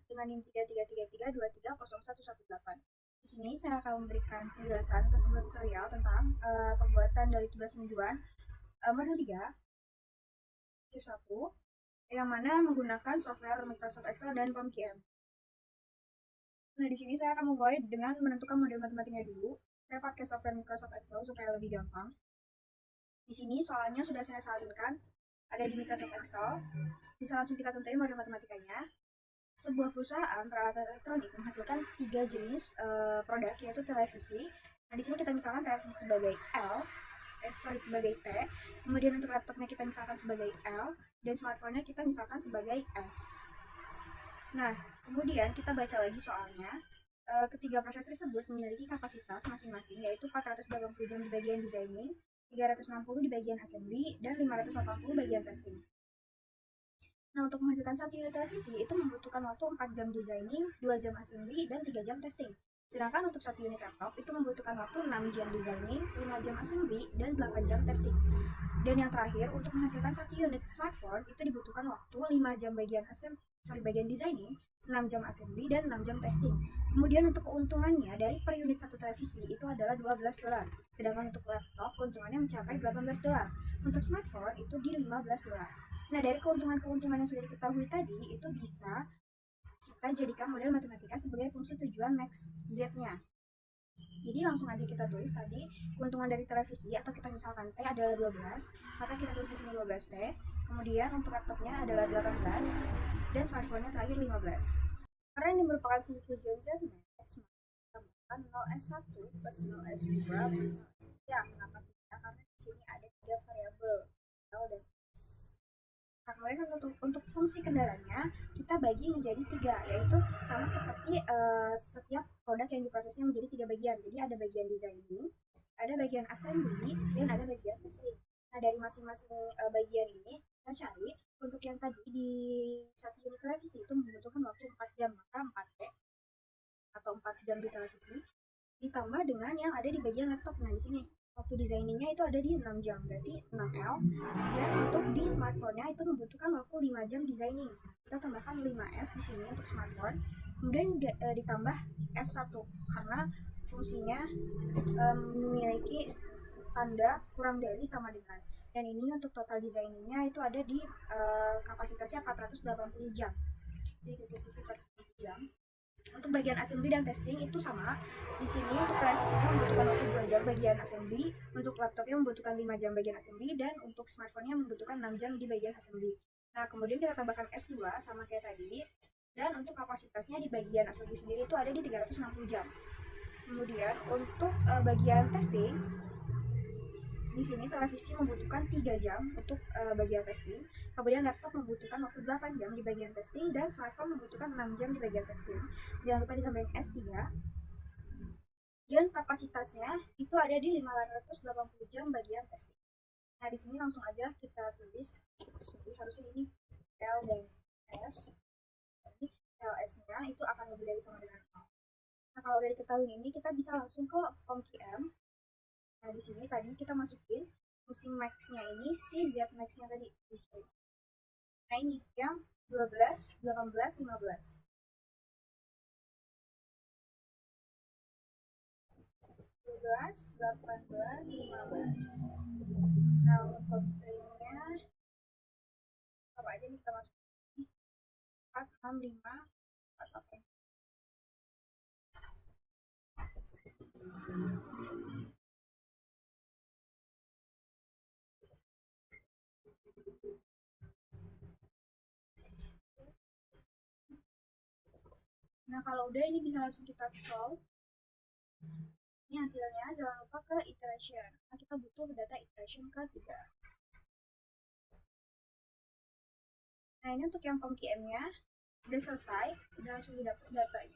dengan NIM 33332301118. Di sini saya akan memberikan penjelasan ke sebuah tutorial tentang pembuatan dari tugas mingguan modul 3 shift 1 yang mana menggunakan software Microsoft Excel dan POMQM. Nah, di sini saya akan memulai dengan menentukan model matematikanya dulu. Saya pakai software Microsoft Excel supaya lebih gampang. Di sini soalnya sudah saya salinkan, ada di Microsoft Excel. Bisa langsung kita tentuin model matematikanya. Sebuah perusahaan peralatan elektronik menghasilkan 3 jenis produk, yaitu televisi. Nah, di sini kita misalkan televisi sebagai sebagai T. Kemudian untuk laptopnya kita misalkan sebagai L, dan smartphone-nya kita misalkan sebagai S. Nah, kemudian kita baca lagi soalnya. Ketiga proses tersebut memiliki kapasitas masing-masing, yaitu 480 jam di bagian designing, 360 di bagian assembly, dan 580 bagian testing. Nah, untuk menghasilkan satu unit televisi itu membutuhkan waktu 4 jam designing, 2 jam assembly, dan 3 jam testing. Sedangkan untuk satu unit laptop itu membutuhkan waktu 6 jam designing, 5 jam assembly, dan 8 jam testing. Dan yang terakhir, untuk menghasilkan satu unit smartphone itu dibutuhkan waktu 5 jam bagian designing, 6 jam assembly, dan 6 jam testing. Kemudian untuk keuntungannya dari per unit satu televisi itu adalah $12. Sedangkan untuk laptop keuntungannya mencapai $18. Untuk smartphone itu di $15. Nah, dari keuntungan-keuntungan yang sudah diketahui tadi itu bisa kita jadikan model matematika sebagai fungsi tujuan max z-nya. Jadi langsung aja kita tulis tadi keuntungan dari televisi, atau kita misalkan T adalah 12, maka kita tulis di sini 12T. Kemudian untuk laptopnya adalah 18 dan smartphone-nya terakhir 15. Karena ini merupakan fungsi tujuan Z max, maka kita tambahkan 0S1 plus 0S2 plus 0S3. Kenapa tidak? Karena di sini ada 3 variabel L dan S. Nah, kemudian untuk fungsi kendalanya kita bagi menjadi 3, yaitu sama seperti setiap produk yang diprosesnya menjadi 3 bagian. Jadi ada bagian designing, ada bagian assembly, dan ada bagian testing. Nah, dari masing-masing bagian ini kita cari untuk yang tadi di satu unit televisi itu membutuhkan waktu 4 jam, maka 4T atau 4 jam di televisi ditambah dengan yang ada di bagian laptop. Nah, di sini waktu desainingnya itu ada di 6 jam, berarti 6L. Dan untuk di smartphone-nya itu membutuhkan waktu 5 jam designing. Kita tambahkan 5S di sini untuk smartphone. Kemudian ditambah S1 karena fungsinya memiliki tanda kurang dari sama dengan. Dan ini untuk total desainingnya itu ada di kapasitasnya 480 jam. Jadi kita tulis 480 jam. Untuk bagian assembly dan testing itu sama. Di sini untuk televisinya membutuhkan waktu 2 jam bagian assembly, untuk laptopnya membutuhkan 5 jam bagian assembly, dan untuk smartphone-nya membutuhkan 6 jam di bagian assembly. Nah, kemudian kita tambahkan S2 sama kayak tadi. Dan untuk kapasitasnya di bagian assembly sendiri itu ada di 360 jam. Kemudian untuk bagian testing, di sini televisi membutuhkan 3 jam untuk bagian testing, kemudian laptop membutuhkan waktu 8 jam di bagian testing, dan smartphone membutuhkan 6 jam di bagian testing. Jangan lupa ditambahin S3. Dan kapasitasnya itu ada di 580 jam bagian testing. Nah, di sini langsung aja kita tulis. Jadi harusnya ini L dan S. Jadi LS-nya itu akan lebih dari sama dengan L. Nah, kalau udah diketahui ini, kita bisa langsung ke POMQM. Nah, di sini tadi kita masukin fungsi max-nya ini, si Z max-nya tadi. Nah, ini yang 12, 18, 15. 12, 18, 15. Nah, untuk constraint-nya apa aja nih kita masukin? 4, 6, 5, 4, 8. Nah, kalau udah ini bisa langsung kita solve. Ini hasilnya, jangan lupa ke iteration. Nah, kita butuh data iteration ketiga. Nah, ini untuk yang POMQM-nya udah selesai, udah langsung didapat datanya.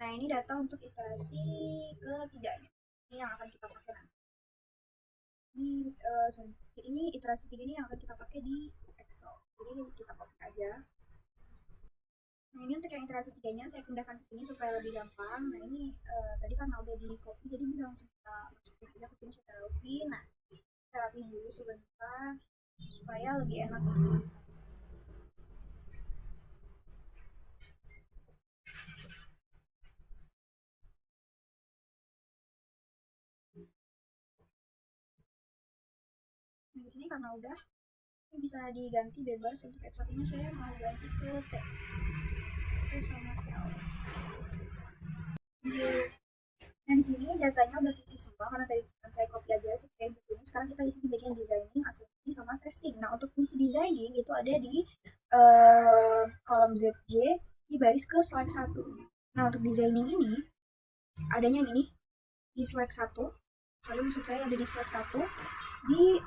Nah, ini data untuk iterasi ketiganya. Ini yang akan kita pakai nanti. Ini iterasi 3 ini yang akan kita pakai di Excel. Jadi kita copy aja. Nah, ini untuk yang iterasi 3-nya saya pindahkan ke sini supaya lebih gampang. Nah, ini tadi kan udah di copy, jadi bisa langsung kita masukin aja ke sini secara lebih. Nah, kita rapiin dulu sebentar supaya lebih enak. di sini karena udah ini bisa diganti bebas. Untuk X1 nya saya mau ganti ke T sama L. Nah di sini datanya udah diisi semua karena tadi saya copy aja seperti ini. Sekarang kita isi di bagian designing, assembly sama testing. Nah untuk misi designing itu ada di kolom ZJ di baris ke slide 1. Nah untuk designing ini adanya ini di slide 1. Sorry, maksud saya ada di slide 1 di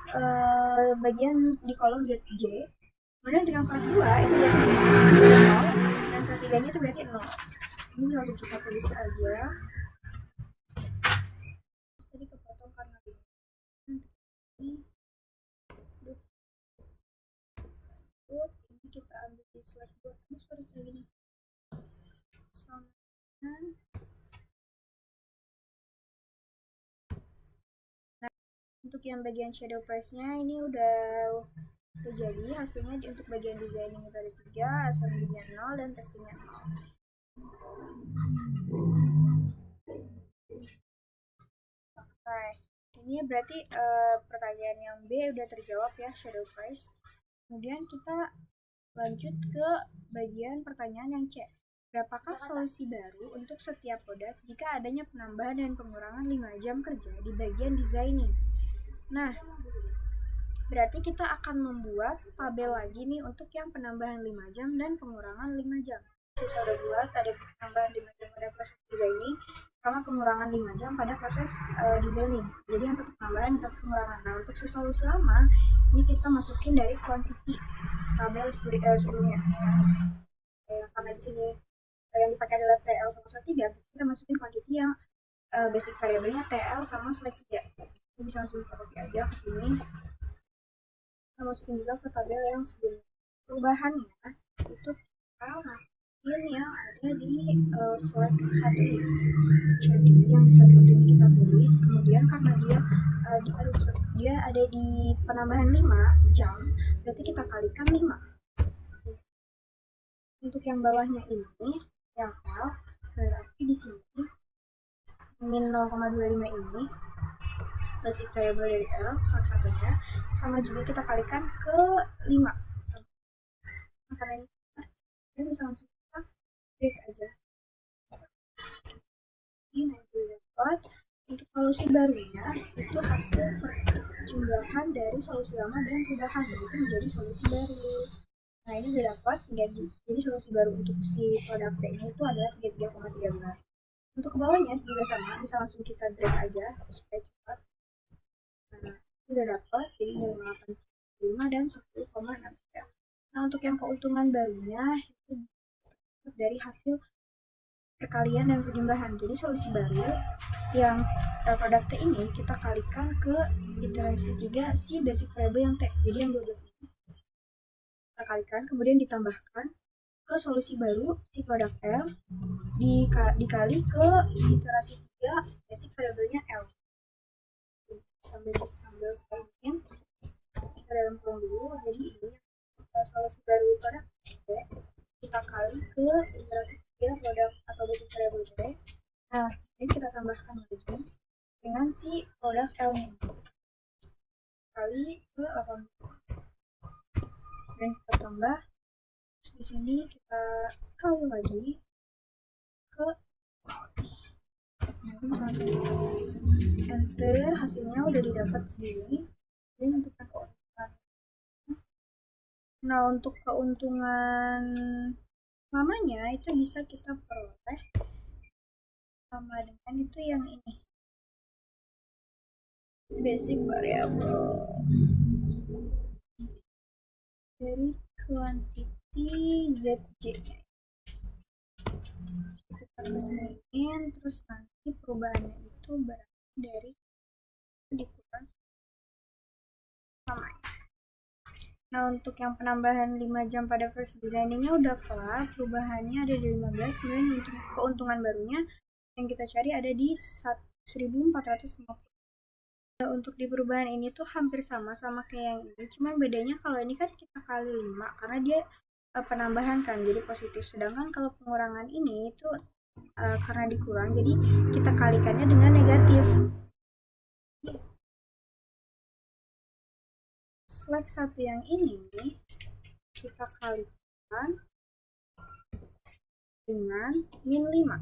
bagian di kolom ZJ. Kemudian dengan slide 2 itu berarti 0 dan slide 3 nya itu berarti 0. Ini langsung kita tulis aja. Tadi kepotong karena ini kita ambil di slide 2. Sorry kayak gini. Nah, untuk yang bagian shadow press-nya ini udah jadi hasilnya. Untuk bagian designing itu ada 3, assembly-nya 0 dan testingnya 0. Oke, ini berarti pertanyaan yang B udah terjawab ya, shadow press. Kemudian kita lanjut ke bagian pertanyaan yang C. Berapakah solusi baru untuk setiap produk jika adanya penambahan dan pengurangan 5 jam kerja di bagian designing? Nah, berarti kita akan membuat tabel lagi nih untuk yang penambahan 5 jam dan pengurangan 5 jam. Saya sudah buat ada penambahan 5 jam pada proses designing sama pengurangan 5 jam pada proses designing. Jadi yang satu penambahan, satu pengurangan. Nah, untuk si solusi lama, ini kita masukin dari quantity tabel sebelumnya. Karena di sini yang dipakai adalah TL sama slide 3, kita masukin quantity yang basic variabelnya TL sama slide 3. Kita bisa langsung copy aja ke sini. Kita masukin juga ke tabel yang sebelumnya. Perubahannya itu kita masukin yang ada di slide 1 ini. Jadi yang slide 1 ini kita pilih, kemudian karena dia ada di penambahan 5 jam, berarti kita kalikan 5. Untuk yang bawahnya ini yang L, berarti di sini min 0,25 ini basic variable dari L salah satunya, sama juga kita kalikan ke 5. Nah, karena ini bisa langsung kita klik aja. Ini dapat untuk solusi barunya itu hasil perjumlahan dari solusi lama dan perubahan, itu menjadi solusi baru. Nah ini udah dapat jadi solusi baru untuk si produk T ini itu adalah 33,13. Untuk ke bawahnya juga sama, bisa langsung kita drag aja supaya cepat. Nah ini udah dapat jadi 0,85 dan 10,63. Nah untuk yang keuntungan barunya itu dari hasil perkalian dan penjumlahan. Jadi solusi baru yang produk T ini kita kalikan ke iterasi 3 si basic variable yang T. Jadi yang 12 ini kita kalikan, kemudian ditambahkan ke solusi baru si produk L dikali ke iterasi 3 basic variabelnya L. Sambil saya bikin kita dalam kurung dulu. Jadi ini solusi baru produk T kita kali ke iterasi 3 produk atau basic variable T. Nah ini kita tambahkan lagi dengan si produk L nya kali ke 18 dan kita tambah. Terus di sini kita kali lagi ke nah, ini langsung enter, hasilnya udah didapat sendiri. Dan untuk keuntungan, nah untuk keuntungan lamanya itu bisa kita peroleh sama dengan itu yang ini, basic variable dari quantity ZJ nya kita kesiniin, terus nanti perubahannya itu berarti dari dikurang sama. Nah untuk yang penambahan 5 jam pada first designing-nya udah kelar, perubahannya ada di 15, kemudian untuk keuntungan barunya yang kita cari ada di 1450. Untuk di perubahan ini tuh hampir sama kayak yang ini, cuman bedanya kalau ini kan kita kali 5 karena dia penambahan kan jadi positif, sedangkan kalau pengurangan ini itu karena dikurang jadi kita kalikannya dengan negatif. select satu yang ini, kita kalikan dengan min 5.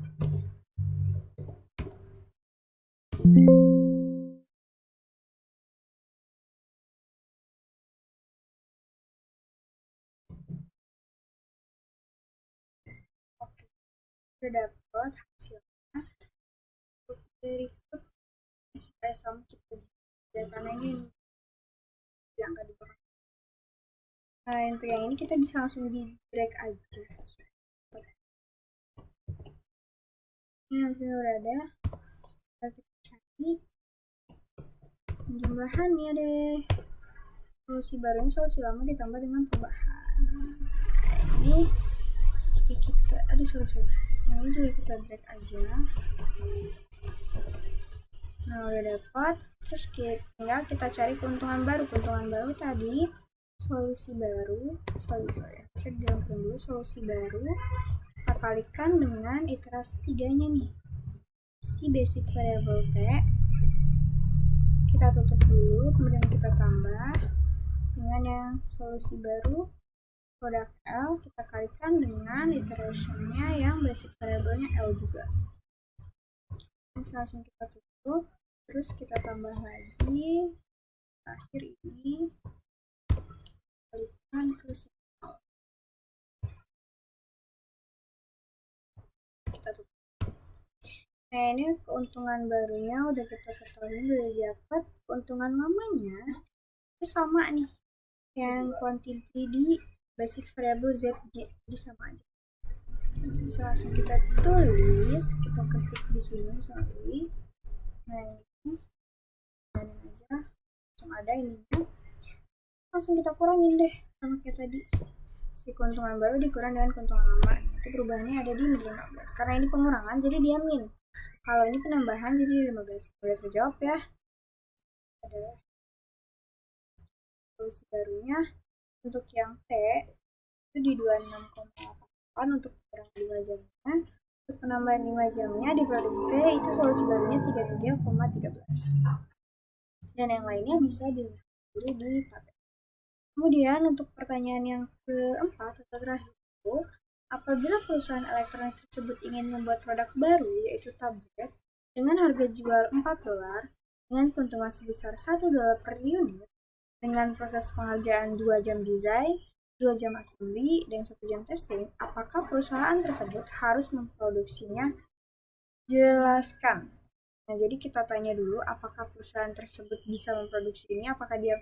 Oke, udah dapat hasilnya. Untuk berikut supaya sama kita karena ini diangkat di bawah. Nah, untuk yang ini kita bisa langsung di drag aja. Ini hasilnya udah ada. Kita cari jumlahannya deh. Solusi barunya solusi lama ditambah dengan perubahan. Ini juga kita, sorry. Yang ini juga kita drag aja. Nah, udah dapat. Terus tinggal kita cari keuntungan baru. Keuntungan baru tadi solusi baru, solusi baru kita kalikan dengan iterasi 3-nya nih, si basic variable t kita tutup dulu, kemudian kita tambah dengan yang solusi baru product L, kita kalikan dengan iteration-nya yang basic variable-nya L juga. Terus langsung kita tutup, terus kita tambah lagi terakhir ini kalikan ke signal. Kita tutup. Nah, ini keuntungan barunya udah kita ketahui, udah dapat. Keuntungan lamanya itu sama nih, yang quantity di basic variable zj, jadi sama aja. Bisa langsung kita tulis, kita ketik di sini sorry. Nah, ini aja langsung ada ininya, langsung kita kurangin deh sama kayak tadi, si keuntungan baru dikurang dengan keuntungan lama. Nanti perubahannya ada di min 15. Karena ini pengurangan jadi dia min, kalau ini penambahan jadi 15. Udah terjawab ya. Adalah solusi barunya untuk yang T itu di 26,8 untuk kurang 5 jamnya. Untuk penambahan 5 jamnya di produk P itu solusi barunya 33,13. Dan yang lainnya bisa dilihat di tabel. Kemudian untuk pertanyaan yang keempat atau terakhir itu, apabila perusahaan elektronik tersebut ingin membuat produk baru yaitu tablet dengan harga jual $4 dengan keuntungan sebesar $1 per unit dengan proses pengerjaan 2 jam desain, 2 jam assembly, dan 1 jam testing, apakah perusahaan tersebut harus memproduksinya? Jelaskan. Nah, jadi kita tanya dulu apakah perusahaan tersebut bisa memproduksi ini, apakah dia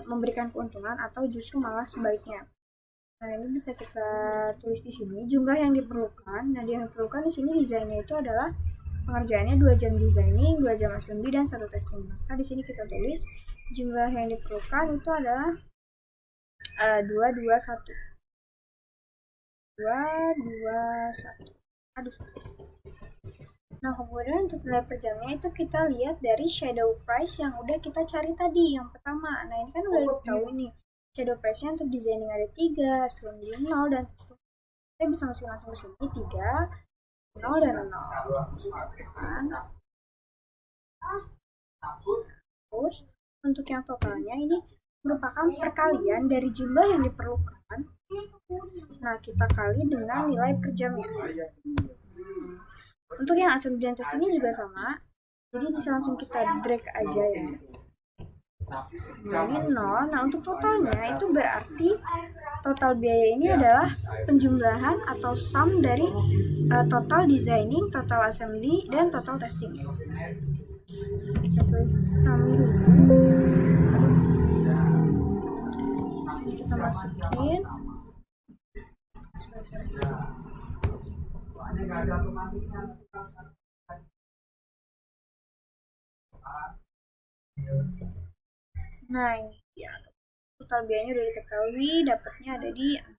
memberikan keuntungan atau justru malah sebaliknya. Nah, ini bisa kita tulis di sini jumlah yang diperlukan. Nah, yang diperlukan di sini desainnya itu adalah pengerjaannya 2 jam designing, 2 jam assembly, dan 1 testing. Maka di sini kita tulis jumlah yang diperlukan itu adalah 221. 221. Nah, kemudian untuk nilai per jamnya itu kita lihat dari shadow price yang udah kita cari tadi, yang pertama. Nah, ini kan udah tahu nih. Shadow price-nya untuk designing ada 3, assembly 0, dan testing. Kita bisa masukin langsung ke sini 3, 0, dan 0. Terus, untuk yang totalnya ini merupakan perkalian dari jumlah yang diperlukan. Nah, kita kali dengan nilai per jamnya. Untuk yang assembly dan testingnya juga sama, jadi bisa langsung kita drag aja ya. Nah, ini 0. Nah, untuk totalnya itu berarti total biaya ini adalah penjumlahan atau sum dari total designing, total assembly, dan total testing. Kita tulis sum dulu. Kita masukin. Nah, ini ya, total biayanya udah diketahui, dapatnya ada di 6.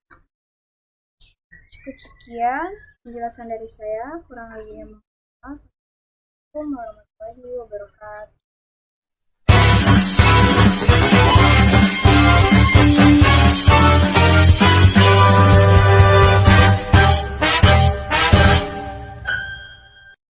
Cukup sekian penjelasan dari saya, kurang lebihnya maaf. Assalamualaikum warahmatullahi wabarakatuh.